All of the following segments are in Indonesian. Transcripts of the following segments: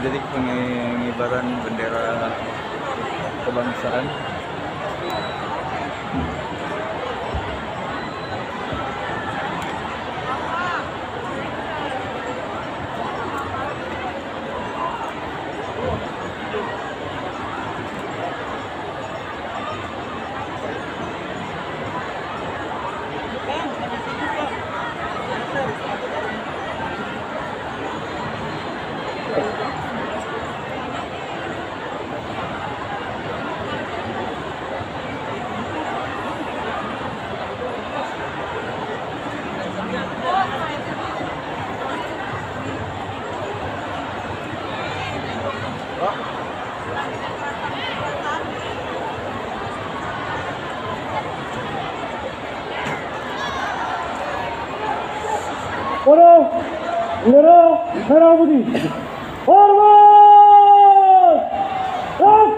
detik pengibaran bendera kebangsaan. Para bendera merah putih. Hormat! Rak!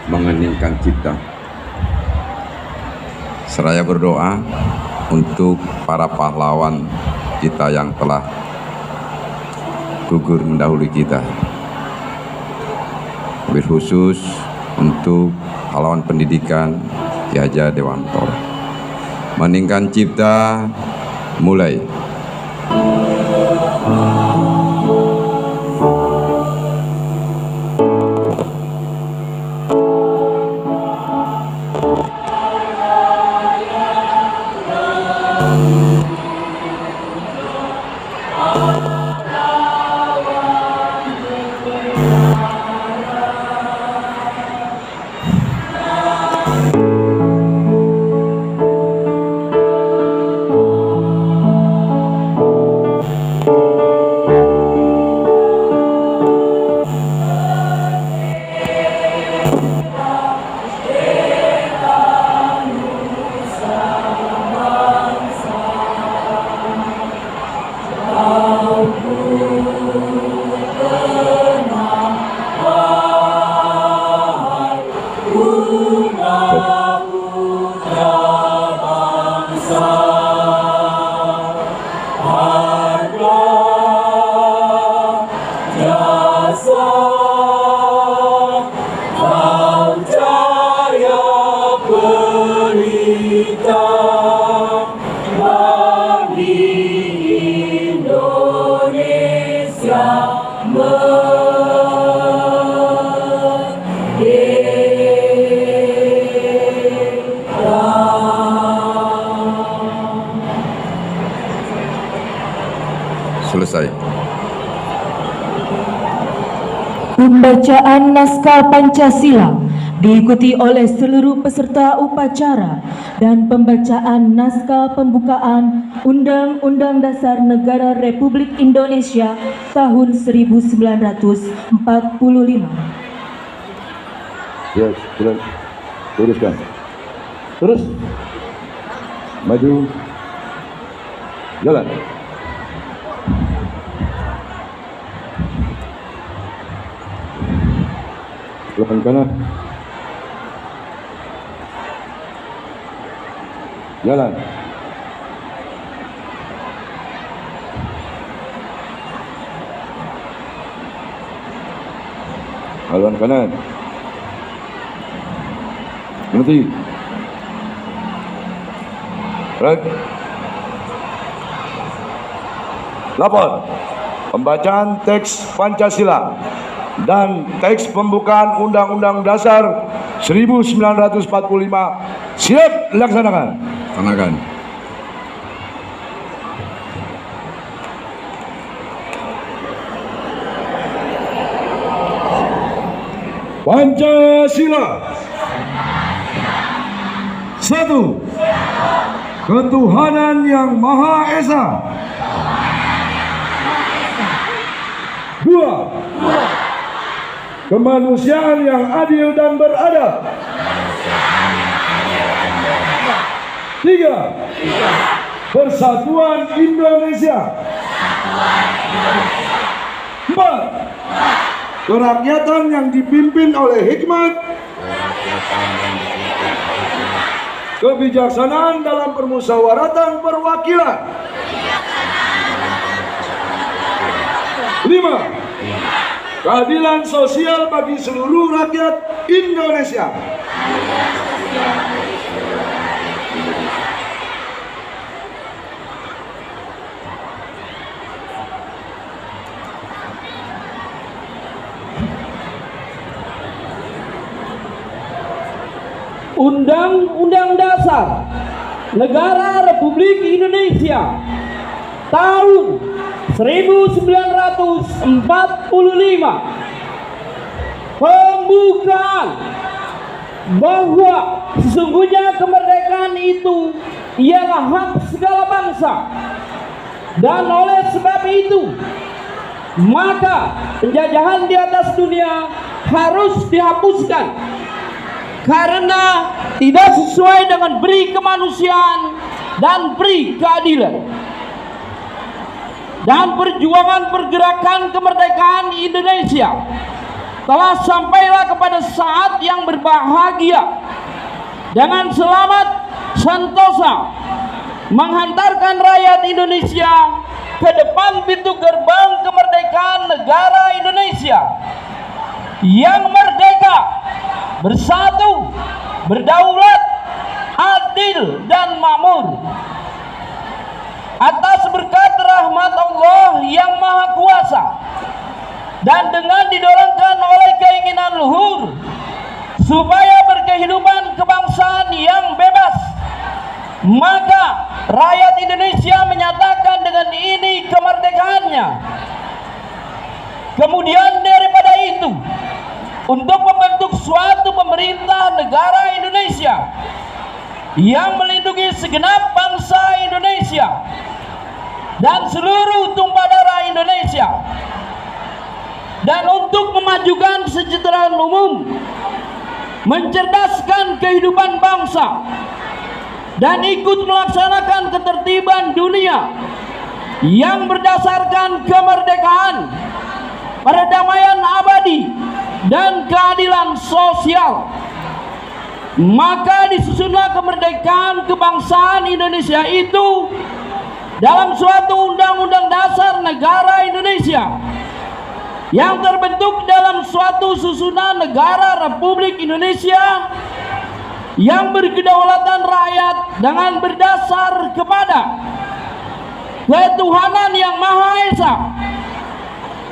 Mengeningkan cipta. Seraya berdoa untuk para pahlawan kita yang telah gugur mendahului kita. Lebih khusus untuk pahlawan pendidikan Ki Hajar Dewantoro. Meningkan cipta, mulai. Selesai. Pembacaan naskah Pancasila diikuti oleh seluruh peserta upacara dan pembacaan naskah pembukaan Undang-Undang Dasar Negara Republik Indonesia tahun 1945. Ya, terus. Luruskan. Terus. Maju. Jalan. Belakang kanan. Jalan. Haluan kanan. Berhenti. Right. Lapor. Pembacaan teks Pancasila dan teks pembukaan Undang-Undang Dasar 1945 siap dilaksanakan. Laksanakan. Pancasila. 1. Ketuhanan yang Maha Esa. 2. Kemanusiaan yang adil dan beradab. 3. Persatuan Indonesia. 4. Kerakyatan yang dipimpin oleh hikmat, kebijaksanaan dalam permusyawaratan perwakilan. 5. Keadilan sosial bagi seluruh rakyat Indonesia. Undang-Undang Dasar Negara Republik Indonesia tahun 1945. Pembukaan bahwa sesungguhnya kemerdekaan itu ialah hak segala bangsa, dan oleh sebab itu maka penjajahan di atas dunia harus dihapuskan karena tidak sesuai dengan peri kemanusiaan dan peri keadilan. Dan perjuangan pergerakan kemerdekaan Indonesia telah sampailah kepada saat yang berbahagia dengan selamat sentosa menghantarkan rakyat Indonesia ke depan pintu gerbang kemerdekaan negara Indonesia yang merdeka, bersatu, berdaulat, adil dan makmur. Atas berkat rahmat Allah yang Maha Kuasa dan dengan didorongkan oleh keinginan luhur supaya berkehidupan kebangsaan yang bebas, maka rakyat Indonesia menyatakan dengan ini kemerdekaannya. Kemudian daripada itu, untuk membentuk suatu pemerintah negara Indonesia Indonesia yang melindungi segenap bangsa Indonesia dan seluruh tumpah darah Indonesia, dan untuk memajukan kesejahteraan umum, mencerdaskan kehidupan bangsa, dan ikut melaksanakan ketertiban dunia yang berdasarkan kemerdekaan, perdamaian abadi, dan keadilan sosial. Maka disusunlah kemerdekaan kebangsaan Indonesia itu dalam suatu Undang-Undang Dasar Negara Indonesia yang terbentuk dalam suatu susunan negara Republik Indonesia yang berkedaulatan rakyat dengan berdasar kepada ketuhanan yang Maha Esa,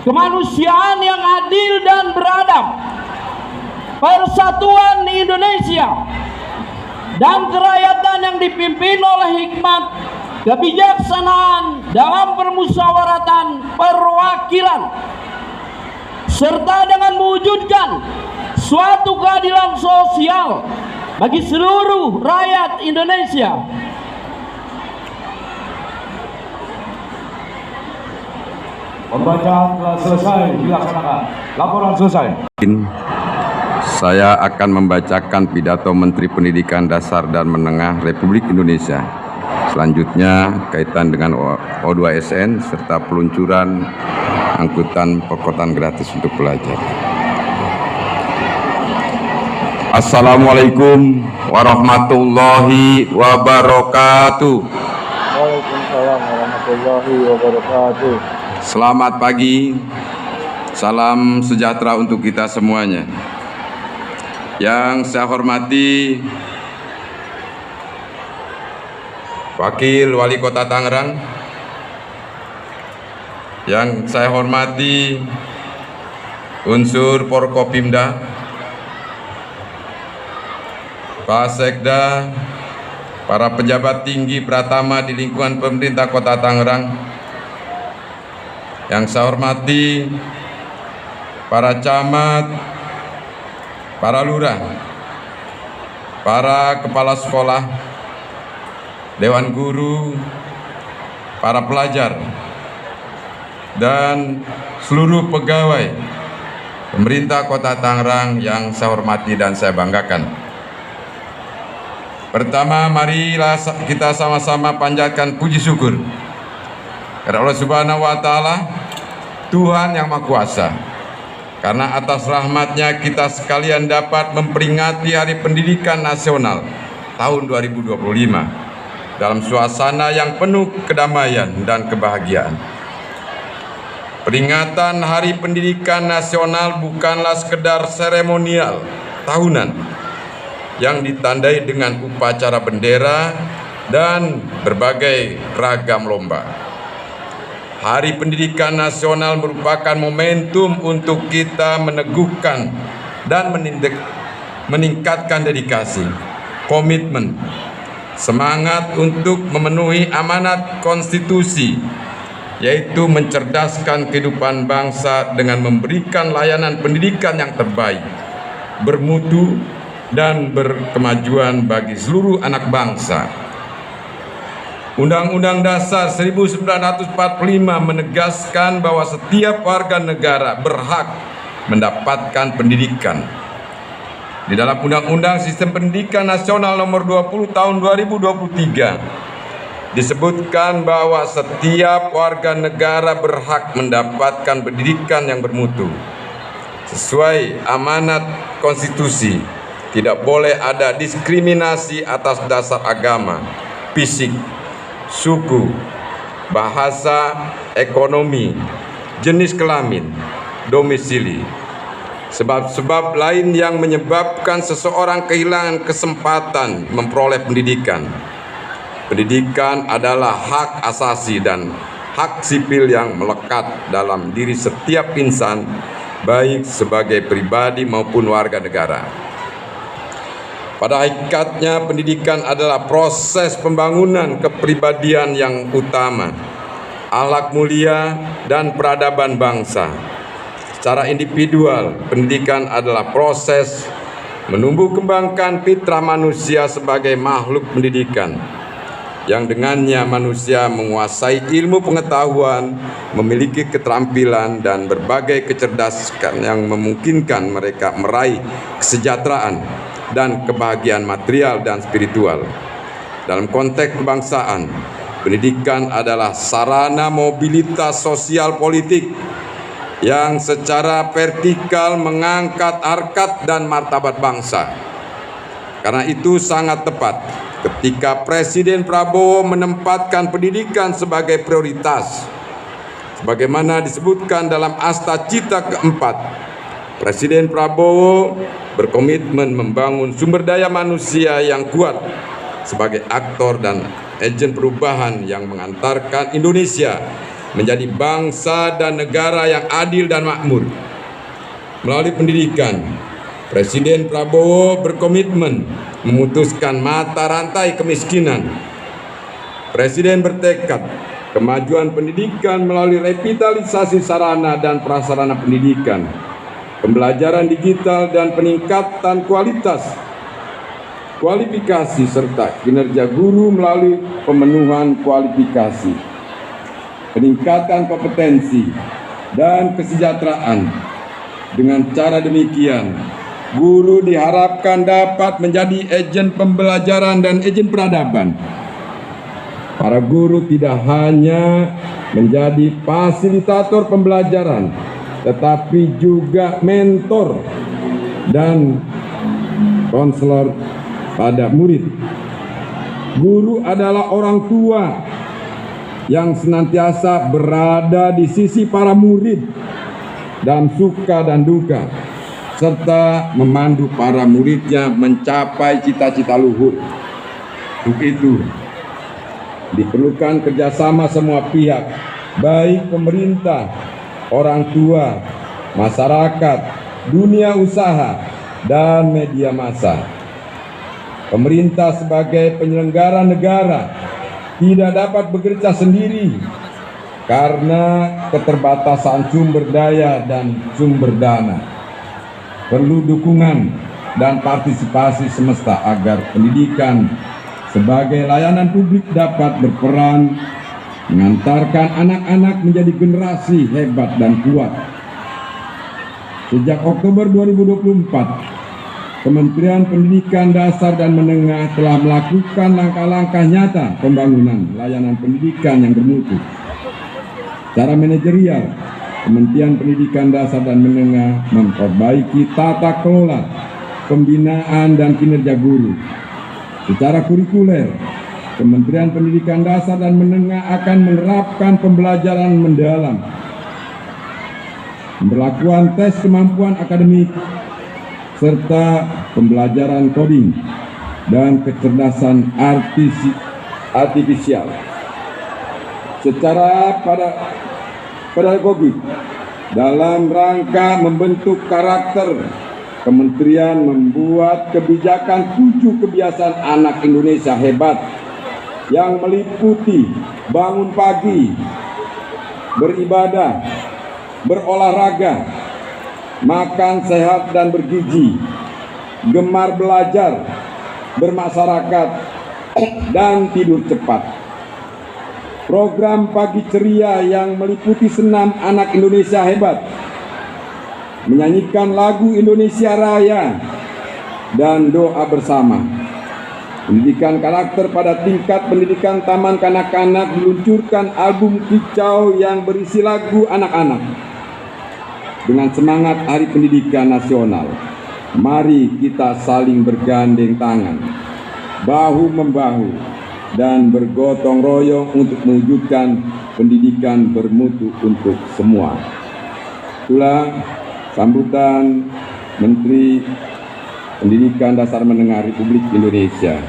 kemanusiaan yang adil dan beradab, persatuan Indonesia, dan kerakyatan yang dipimpin oleh hikmat kebijaksanaan dalam permusyawaratan perwakilan, serta dengan mewujudkan suatu keadilan sosial bagi seluruh rakyat Indonesia. Pembacaan telah selesai, dilaksanakan. Laporan selesai. Saya akan membacakan pidato Menteri Pendidikan Dasar dan Menengah Republik Indonesia. Selanjutnya kaitan dengan O2SN serta peluncuran angkutan perkotaan gratis untuk pelajar. Assalamualaikum warahmatullahi wabarakatuh. Waalaikumsalam warahmatullahi wabarakatuh. Selamat pagi, salam sejahtera untuk kita semuanya. Yang saya hormati Wakil Wali Kota Tangerang, yang saya hormati unsur Forkopimda, Pak Sekda, para pejabat tinggi pratama di lingkungan pemerintah Kota Tangerang, yang saya hormati para camat, para lurah, para kepala sekolah, dewan guru, para pelajar, dan seluruh pegawai pemerintah Kota Tangerang yang saya hormati dan saya banggakan. Pertama, marilah kita sama-sama panjatkan puji syukur kepada Allah Subhanahu wa Ta'ala, Tuhan yang Maha Kuasa, karena atas rahmatnya kita sekalian dapat memperingati Hari Pendidikan Nasional tahun 2025 dalam suasana yang penuh kedamaian dan kebahagiaan. Peringatan Hari Pendidikan Nasional bukanlah sekedar seremonial tahunan yang ditandai dengan upacara bendera dan berbagai ragam lomba. Hari Pendidikan Nasional merupakan momentum untuk kita meneguhkan dan meningkatkan dedikasi, komitmen, semangat untuk memenuhi amanat konstitusi, yaitu mencerdaskan kehidupan bangsa dengan memberikan layanan pendidikan yang terbaik, bermutu, dan berkemajuan bagi seluruh anak bangsa. Undang-Undang Dasar 1945 menegaskan bahwa setiap warga negara berhak mendapatkan pendidikan. Di dalam Undang-Undang Sistem Pendidikan Nasional Nomor 20 Tahun 2023 disebutkan bahwa setiap warga negara berhak mendapatkan pendidikan yang bermutu. Sesuai amanat konstitusi, tidak boleh ada diskriminasi atas dasar agama, fisik, suku, bahasa, ekonomi, jenis kelamin, domisili, sebab-sebab lain yang menyebabkan seseorang kehilangan kesempatan memperoleh pendidikan. Pendidikan adalah hak asasi dan hak sipil yang melekat dalam diri setiap insan, baik sebagai pribadi maupun warga negara. Pada hakikatnya, pendidikan adalah proses pembangunan kepribadian yang utama, akhlak mulia, dan peradaban bangsa. Secara individual, pendidikan adalah proses menumbuh kembangkan fitrah manusia sebagai makhluk pendidikan, yang dengannya manusia menguasai ilmu pengetahuan, memiliki keterampilan dan berbagai kecerdasan yang memungkinkan mereka meraih kesejahteraan dan kebahagiaan material dan spiritual. Dalam konteks kebangsaan, pendidikan adalah sarana mobilitas sosial politik yang secara vertikal mengangkat harkat dan martabat bangsa. Karena itu sangat tepat ketika Presiden Prabowo menempatkan pendidikan sebagai prioritas. Sebagaimana disebutkan dalam Asta Cita keempat, Presiden Prabowo berkomitmen membangun sumber daya manusia yang kuat sebagai aktor dan agen perubahan yang mengantarkan Indonesia menjadi bangsa dan negara yang adil dan makmur. Melalui pendidikan, Presiden Prabowo berkomitmen memutuskan mata rantai kemiskinan. Presiden bertekad kemajuan pendidikan melalui revitalisasi sarana dan prasarana pendidikan, pembelajaran digital dan peningkatan kualifikasi serta kinerja guru melalui pemenuhan kualifikasi, peningkatan kompetensi dan kesejahteraan. Dengan cara demikian, guru diharapkan dapat menjadi agen pembelajaran dan agen peradaban. Para guru tidak hanya menjadi fasilitator pembelajaran, tetapi juga mentor dan konselor pada murid. Guru adalah orang tua yang senantiasa berada di sisi para murid dalam suka dan duka, serta memandu para muridnya mencapai cita-cita luhur. Untuk itu, diperlukan kerjasama semua pihak, baik pemerintah, orang tua, masyarakat, dunia usaha, dan media massa. Pemerintah sebagai penyelenggara negara tidak dapat bekerja sendiri karena keterbatasan sumber daya dan sumber dana. Perlu dukungan dan partisipasi semesta agar pendidikan sebagai layanan publik dapat berperan mengantarkan anak-anak menjadi generasi hebat dan kuat. Sejak Oktober 2024, Kementerian Pendidikan Dasar dan Menengah telah melakukan langkah-langkah nyata pembangunan layanan pendidikan yang bermutu. Secara manajerial, Kementerian Pendidikan Dasar dan Menengah memperbaiki tata kelola, pembinaan dan kinerja guru. Secara kurikuler, Kementerian Pendidikan Dasar dan Menengah akan menerapkan pembelajaran mendalam, pemberlakuan tes kemampuan akademik, serta pembelajaran coding dan kecerdasan artifisial. Secara pedagogik, dalam rangka membentuk karakter, Kementerian membuat kebijakan 7 kebiasaan anak Indonesia hebat yang meliputi bangun pagi, beribadah, berolahraga, makan sehat dan bergizi, gemar belajar, bermasyarakat, dan tidur cepat. Program Pagi Ceria yang meliputi senam anak Indonesia hebat, menyanyikan lagu Indonesia Raya, dan doa bersama. Pendidikan karakter pada tingkat pendidikan taman kanak-kanak meluncurkan album kicau yang berisi lagu anak-anak. Dengan semangat Hari Pendidikan Nasional, mari kita saling bergandeng tangan, bahu-membahu, dan bergotong royong untuk mewujudkan pendidikan bermutu untuk semua. Itulah sambutan Menteri Pendidikan Dasar Menengah Republik Indonesia.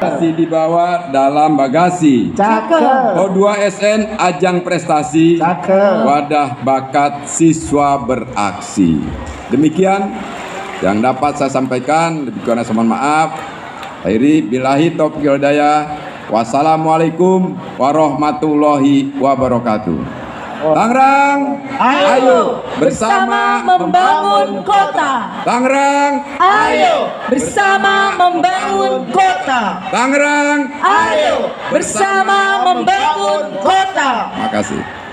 Masih dibawa dalam bagasi. Cakep. O2SN ajang prestasi. Cakep. Wadah bakat siswa beraksi. Demikian yang dapat saya sampaikan. Lebih kurang saya mohon maaf. Akhiri billahi taufiq wal hidayah. Wassalamualaikum warahmatullahi wabarakatuh. Tangerang, ayo bersama membangun kota. Tangerang, Ayo bersama membangun kota. Tangerang. Ayo bersama membangun kota. Makasih.